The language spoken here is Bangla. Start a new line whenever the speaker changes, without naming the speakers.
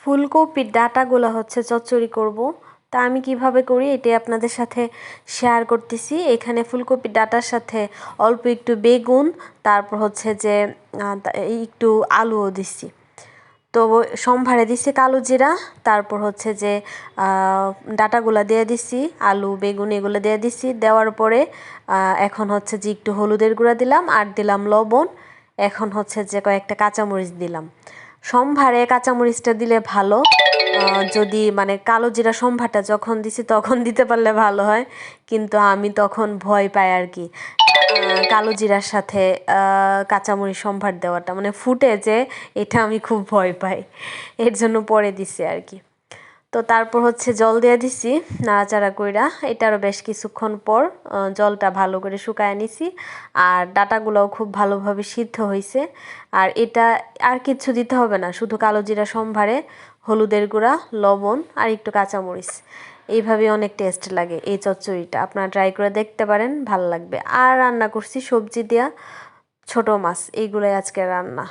ফুলকপির ডাঁটাগুলো হচ্ছে চচ্চড়ি করব। তা আমি কিভাবে করি এটাই আপনাদের সাথে শেয়ার করতেছি। এখানে ফুলকপির ডাঁটার সাথে অল্প একটু বেগুন, তারপর হচ্ছে যে একটু আলুও দিছি। তো সম্ভারে দিছি কালো জিরা, তারপর হচ্ছে যে ডাঁটাগুলা দিয়ে দিছি, আলু বেগুন এগুলো দিয়ে দিছি। দেওয়ার পরে এখন হচ্ছে যে একটু হলুদের গুঁড়া দিলাম আর দিলাম লবণ। এখন হচ্ছে যে কয়েকটা কাঁচামরিচ দিলাম। সম্ভারে কাঁচামরিচটা দিলে ভালো, যদি মানে কালো জিরা সম্ভারটা যখন দিছি তখন দিতে পারলে ভালো হয়, কিন্তু আমি তখন ভয় পাই আর কি কালো জিরার সাথে কাঁচামরিচ সম্ভার দেওয়াটা, মানে ফুটে যে এটা আমি খুব ভয় পাই, এর জন্য পরে দিছি আর কি। তো তারপর হচ্ছে জল দিয়ে দিছি নাড়াচাড়া কইরা। এটারও বেশ কিছুক্ষণ পর জলটা ভালো করে শুকায় নিছি, আর ডাঁটাগুলোও খুব ভালোভাবে সিদ্ধ হয়েছে। আর এটা আর কিচ্ছু দিতে হবে না, শুধু কালো জিরা সম্ভারে হলুদের গুঁড়া, লবণ আর একটু কাঁচামরিচ, এইভাবে অনেক টেস্ট লাগে এই চচ্চড়িটা। আপনারা ট্রাই করে দেখতে পারেন, ভালো লাগবে। আর রান্না করছি সবজি দিয়া ছোট মাছ, এইগুলোই আজকে রান্না।